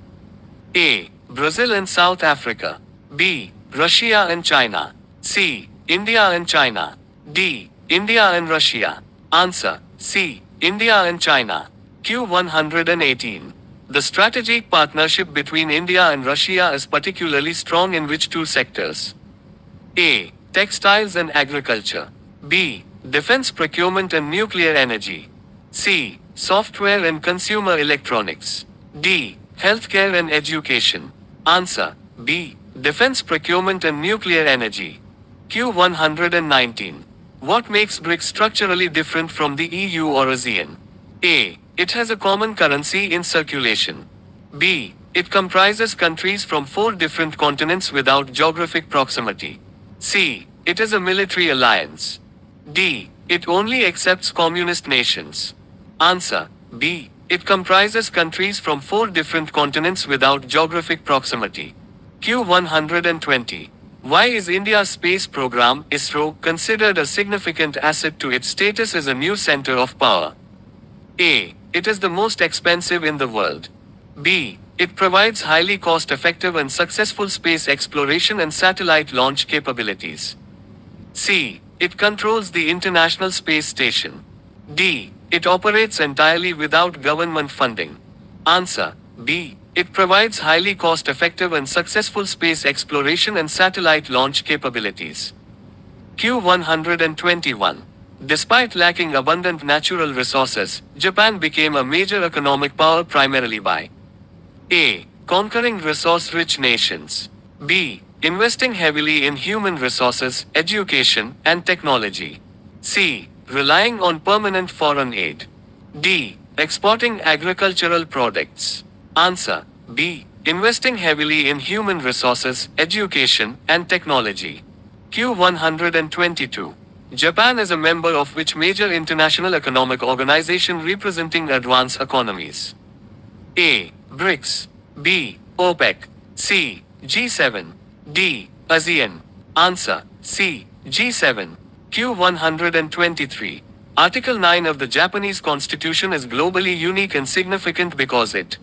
A. Brazil and South Africa. B. Russia and China. C. India and China. D. India and Russia. Answer C. India and China. Q118. The strategic partnership between India and Russia is particularly strong in which two sectors? A. Textiles and agriculture. B. Defense procurement and nuclear energy. C. Software and consumer electronics. D. Healthcare and education. Answer B. Defense procurement and nuclear energy. Q119. What makes BRICS structurally different from the EU or ASEAN? A. It has a common currency in circulation. B. It comprises countries from 4 different continents without geographic proximity. C. It is a military alliance. D. It only accepts communist nations. Answer B. It comprises countries from 4 different continents without geographic proximity. Q120. Why is India's space program, ISRO, considered a significant asset to its status as a new center of power? A. It is the most expensive in the world. B. It provides highly cost-effective and successful space exploration and satellite launch capabilities. C. It controls the International Space Station. D. It operates entirely without government funding. Answer B. It provides highly cost-effective and successful space exploration and satellite launch capabilities. Q121. Despite lacking abundant natural resources, Japan became a major economic power primarily by A. Conquering resource-rich nations. B. Investing heavily in human resources, education, and technology. C. Relying on permanent foreign aid. D. Exporting agricultural products. Answer B. Investing heavily in human resources, education, and technology. Q122. Japan is a member of which major international economic organization representing advanced economies? A. BRICS. B. OPEC. C. G7. D. ASEAN. Answer C. G7. Q123. Article 9 of the Japanese Constitution is globally unique and significant because it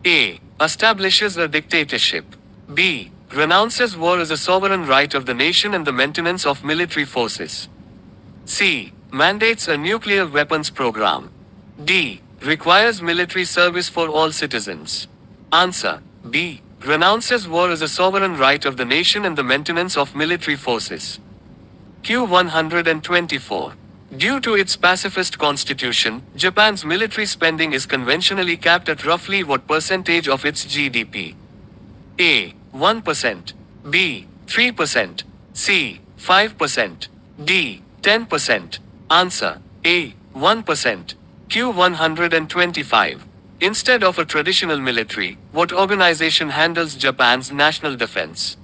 A. Establishes a dictatorship. B. Renounces war as a sovereign right of the nation and the maintenance of military forces. C. Mandates a nuclear weapons program. D. Requires military service for all citizens. Answer B. Renounces war as a sovereign right of the nation and the maintenance of military forces. Q124. Due to its pacifist constitution, Japan's military spending is conventionally capped at roughly what percentage of its GDP? A. 1%. B. 3%. C. 5%. D. 10%. Answer A. 1%. Q125. Instead of a traditional military, what organization handles Japan's national defense?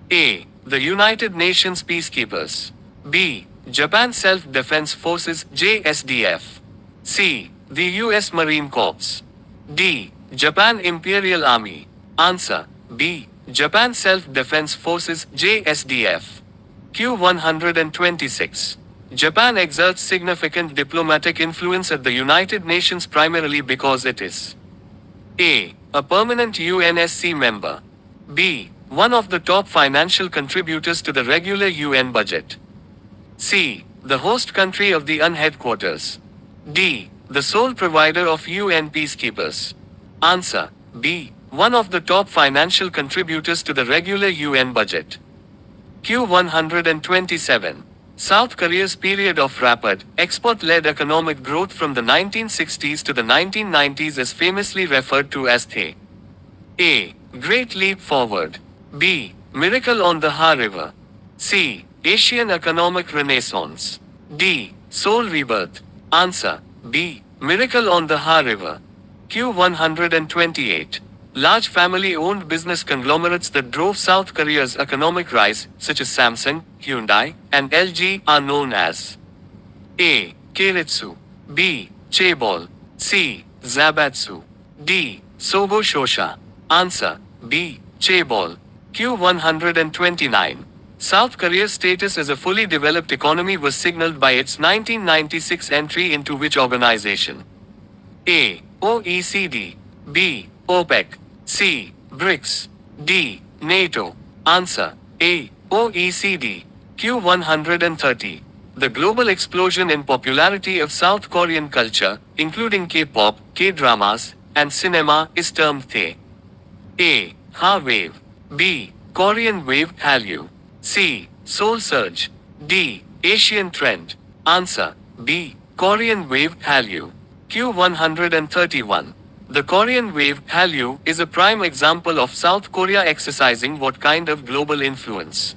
A. The United Nations Peacekeepers. B. Japan Self-Defense Forces JSDF. C. The U.S. Marine Corps. D. Japan Imperial Army. Answer B. Japan Self-Defense Forces JSDF. Q126. Japan exerts significant diplomatic influence at the United Nations primarily because it is A. A permanent UNSC member. B. One of the top financial contributors to the regular UN budget. C. The host country of the UN headquarters. D. The sole provider of UN peacekeepers. Answer B. One of the top financial contributors to the regular UN budget. Q127. South Korea's period of rapid, export-led economic growth from the 1960s to the 1990s is famously referred to as the A. Great Leap Forward. B. Miracle on the Ha River. C. Asian Economic Renaissance. D. Seoul Rebirth. Answer B. Miracle on the Ha River. Q128. Large family-owned business conglomerates that drove South Korea's economic rise, such as Samsung, Hyundai, and LG, are known as A. Keiretsu. B. Chaebol. C. Zabatsu. D. Sogo Shosha. Answer B. Chaebol. Q129. South Korea's status as a fully developed economy was signaled by its 1996 entry into which organization? A. OECD. B. OPEC. C. BRICS. D. NATO. Answer A. OECD. Q130. The global explosion in popularity of South Korean culture, including K-pop, K-dramas, and cinema, is termed the A. Ha Wave. B. Korean Wave Hallyu. C. Seoul Surge. D. Asian Trend. Answer B. Korean Wave Hallyu. Q131. The Korean wave, Hallyu, is a prime example of South Korea exercising what kind of global influence?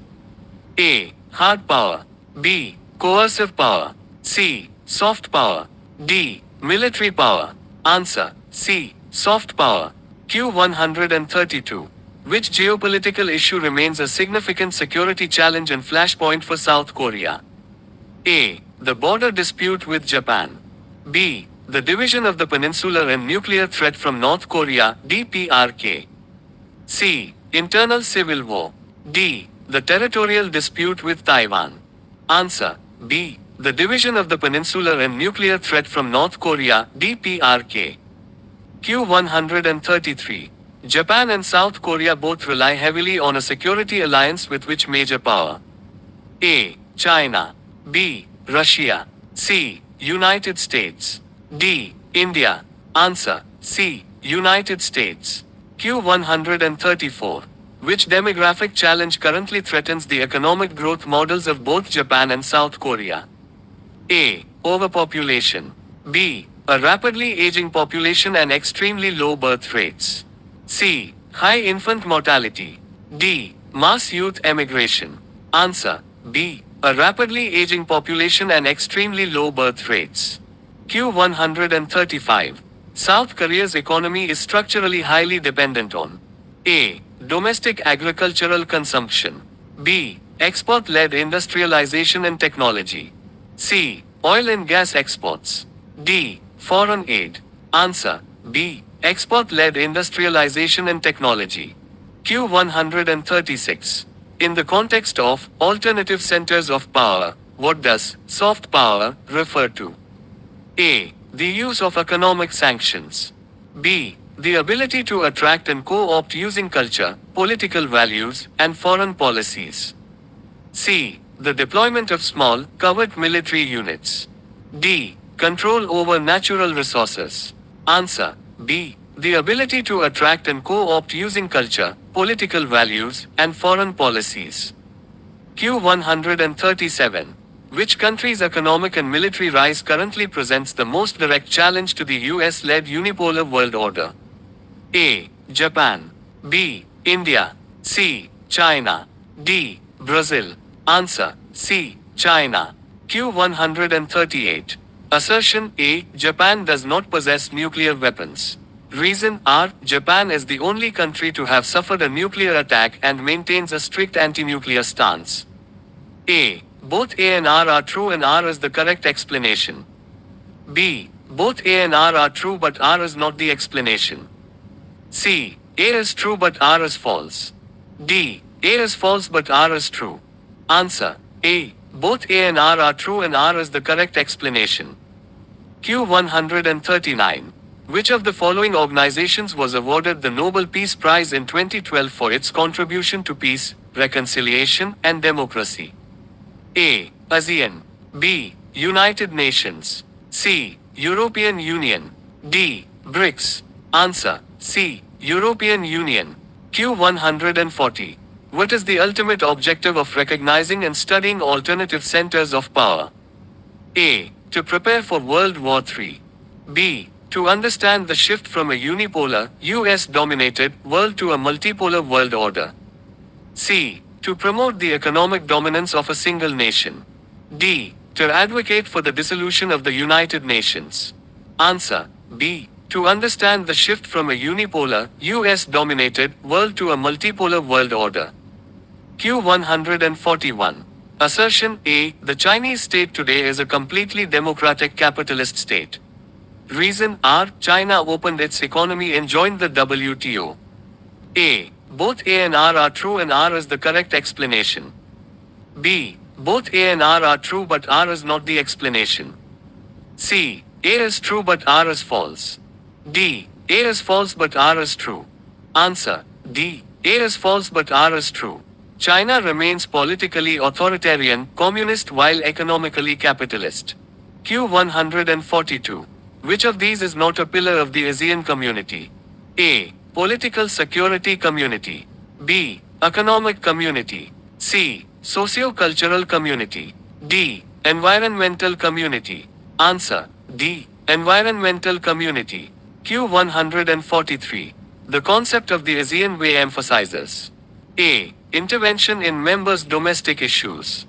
A. Hard power. B. Coercive power. C. Soft power. D. Military power. Answer: C. Soft power. Q132. Which geopolitical issue remains a significant security challenge and flashpoint for South Korea? A. The border dispute with Japan. B. The division of the peninsula and nuclear threat from North Korea, DPRK. C. Internal civil war. D. The territorial dispute with Taiwan. Answer: B. The division of the peninsula and nuclear threat from North Korea, DPRK. Q133. Japan and South Korea both rely heavily on a security alliance with which major power? A. China. B. Russia. C. United States. D. India. Answer: C. United States. Q134. Which demographic challenge currently threatens the economic growth models of both Japan and South Korea? A. Overpopulation. B. A rapidly aging population and extremely low birth rates. C. High infant mortality. D. Mass youth emigration. Answer: B. A rapidly aging population and extremely low birth rates. Q135. South Korea's economy is structurally highly dependent on: A. Domestic agricultural consumption. B. Export-led industrialization and technology. C. Oil and gas exports. D. Foreign aid. Answer: B. Export-led industrialization and technology. Q136. In the context of alternative centers of power, what does soft power refer to? A. The use of economic sanctions. B. The ability to attract and co-opt using culture, political values, and foreign policies. C. The deployment of small, covert military units. D. Control over natural resources. Answer: B. The ability to attract and co-opt using culture, political values, and foreign policies. Q137. Which country's economic and military rise currently presents the most direct challenge to the US-led unipolar world order? A. Japan. B. India. C. China. D. Brazil. Answer: C. China. Q138. Assertion: A. Japan does not possess nuclear weapons. Reason: R. Japan is the only country to have suffered a nuclear attack and maintains a strict anti-nuclear stance. A. Both A and R are true and R is the correct explanation. B. Both A and R are true but R is not the explanation. C. A is true but R is false. D. A is false but R is true. Answer: A. Both A and R are true and R is the correct explanation. Q139. Which of the following organizations was awarded the Nobel Peace Prize in 2012 for its contribution to peace, reconciliation, and democracy? A. ASEAN. B. United Nations. C. European Union. D. BRICS. Answer: C. European Union. Q140. What is the ultimate objective of recognizing and studying alternative centers of power? A. To prepare for World War III. B. To understand the shift from a unipolar, US-dominated world to a multipolar world order. C. To promote the economic dominance of a single nation. D. To advocate for the dissolution of the United Nations. Answer: B. To understand the shift from a unipolar, US-dominated world to a multipolar world order. Q141. Assertion: A. The Chinese state today is a completely democratic capitalist state. Reason: R. China opened its economy and joined the WTO. A. Both A and R are true and R is the correct explanation. B. Both A and R are true but R is not the explanation. C. A is true but R is false. D. A is false but R is true. Answer: D. A is false but R is true. China remains politically authoritarian, communist while economically capitalist. Q142. Which of these is not a pillar of the ASEAN community? A. Political security community. B. Economic community. C. Socio-cultural community. D. Environmental community. Answer: D. Environmental community. Q143. The concept of the ASEAN Way emphasizes A. Intervention in members' domestic issues.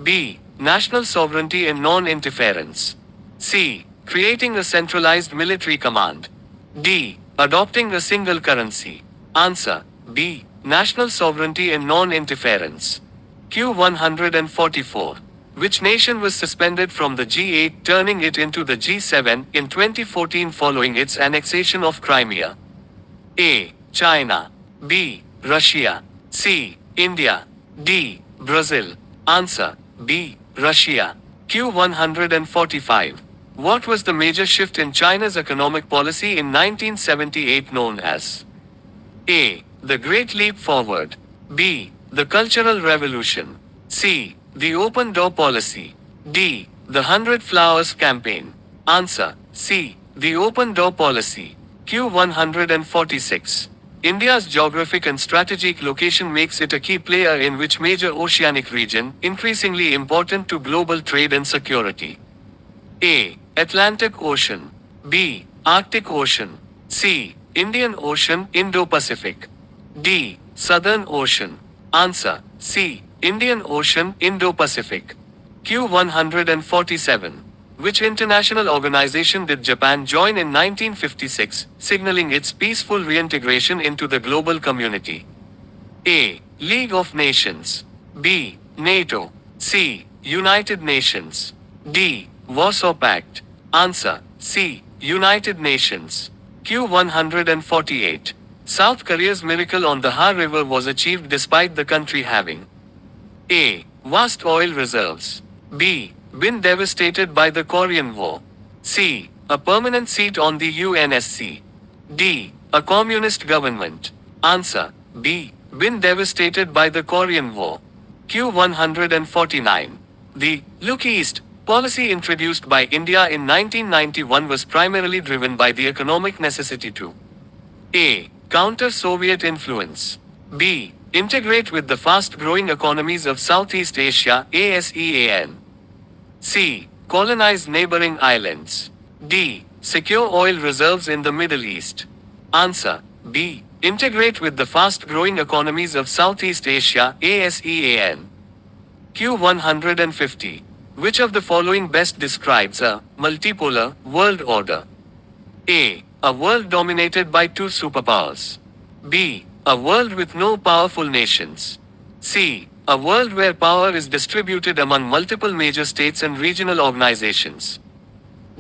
B. National sovereignty and non-interference. C. Creating a centralized military command. D. Adopting a single currency. Answer B. National sovereignty and non-interference. Q144. Which nation was suspended from the G8, turning it into the G7 in 2014 following its annexation of Crimea? A. China. B. Russia. C. India. D. Brazil. Answer B. Russia. Q145. What was the major shift in China's economic policy in 1978 known as? A. The Great Leap Forward. B. The Cultural Revolution. C. The Open Door Policy. D. The 100 Flowers Campaign. Answer C. The Open Door Policy. Q146. India's geographic and strategic location makes it a key player in which major oceanic region, increasingly important to global trade and security? A. Atlantic Ocean. B. Arctic Ocean. C. Indian Ocean, Indo-Pacific. D. Southern Ocean. Answer C. Indian Ocean, Indo-Pacific. Q147. Which international organization did Japan join in 1956, signaling its peaceful reintegration into the global community? A. League of Nations. B. NATO. C. United Nations. D. Warsaw Pact. Answer C. United Nations. Q148. South Korea's miracle on the Ha River was achieved despite the country having A. Vast oil reserves. B. Been devastated by the Korean War. C. A permanent seat on the UNSC. D. A communist government. Answer B. Been devastated by the Korean War. Q149. The Look East policy introduced by India in 1991 was primarily driven by the economic necessity to A. Counter Soviet influence. B. Integrate with the fast-growing economies of Southeast Asia ASEAN. C. Colonize neighboring islands. D. Secure oil reserves in the Middle East. Answer B. Integrate with the fast-growing economies of Southeast Asia ASEAN. Q150. Which of the following best describes a multipolar world order? A. A world dominated by two superpowers. B. A world with no powerful nations. C. A world where power is distributed among multiple major states and regional organizations.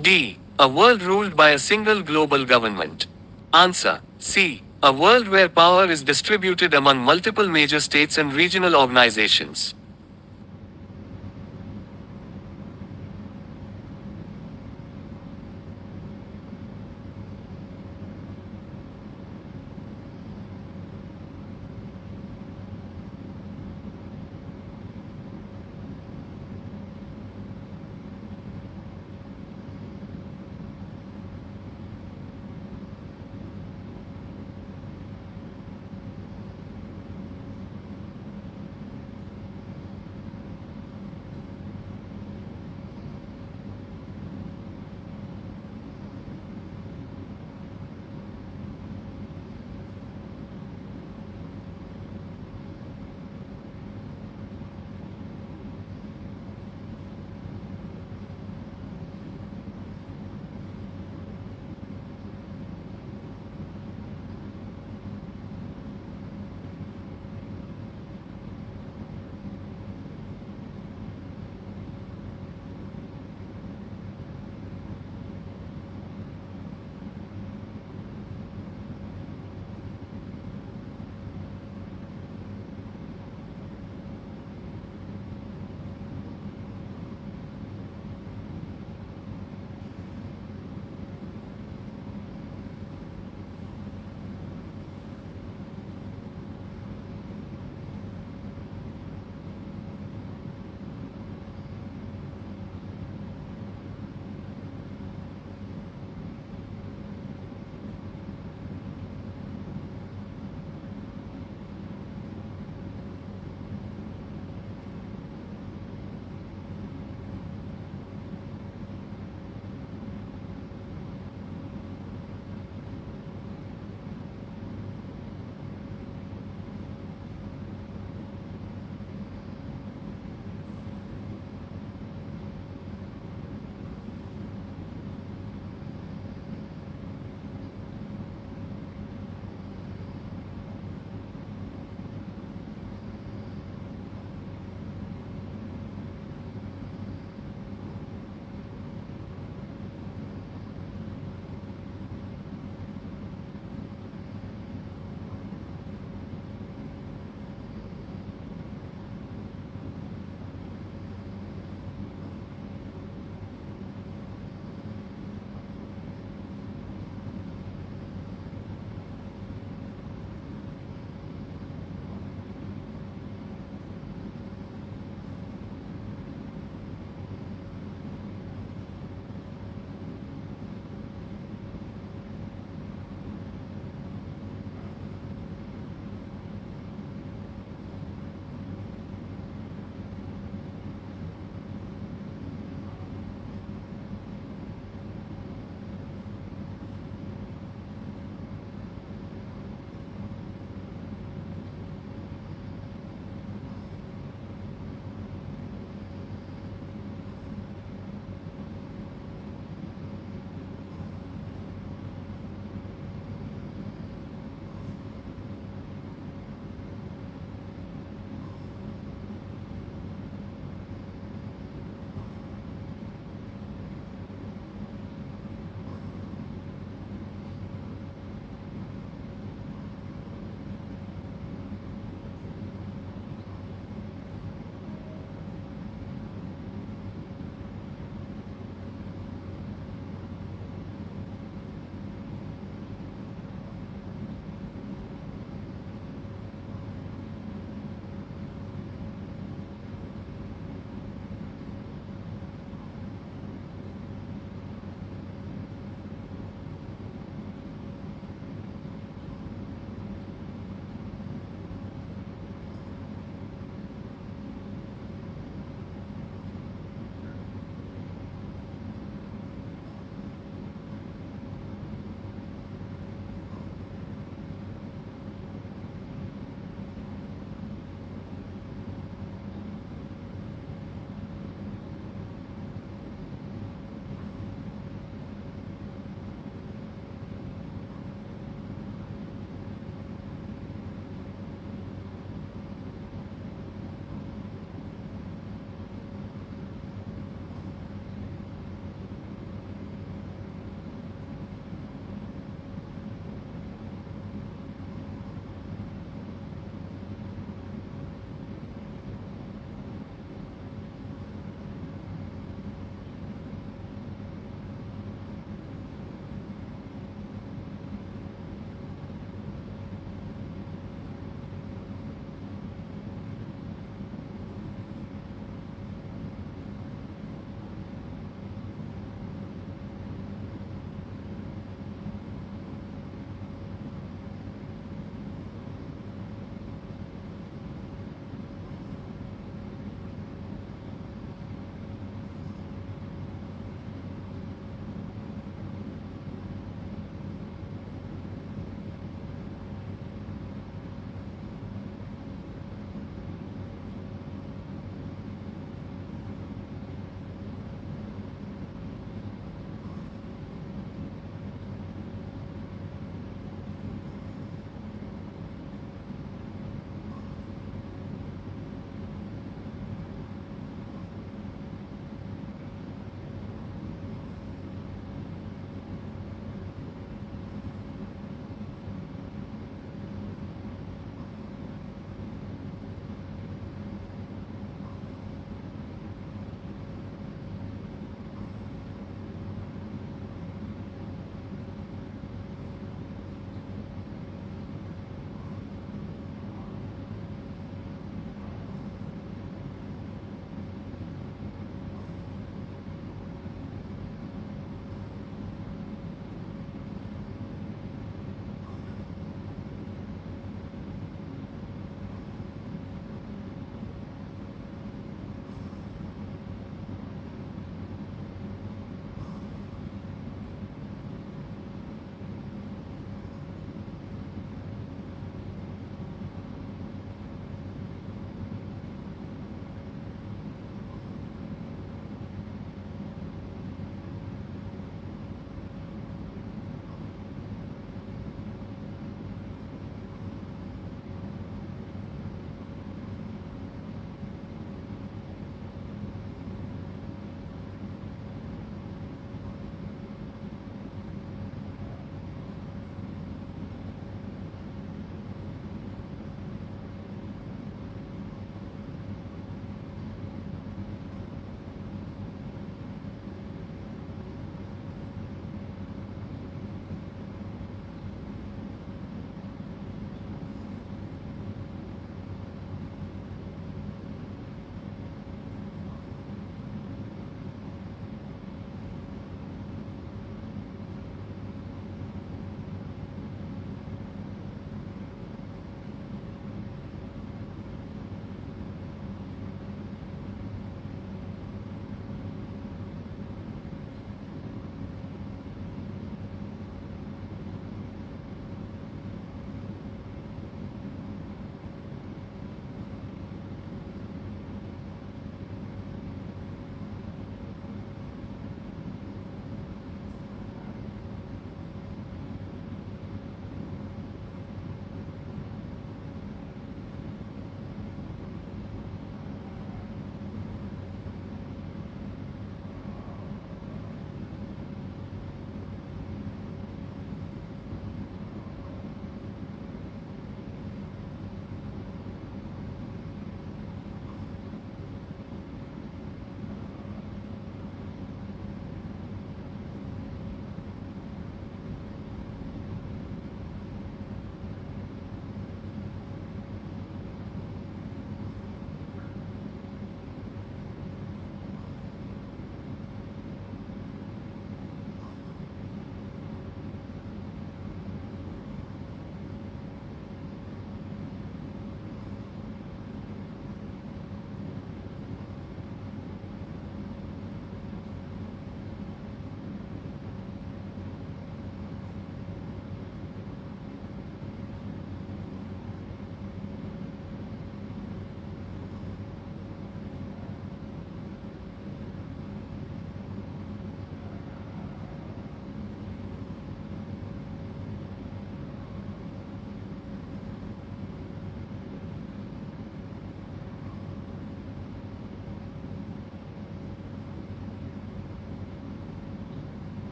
D. A world ruled by a single global government. Answer C. A world where power is distributed among multiple major states and regional organizations.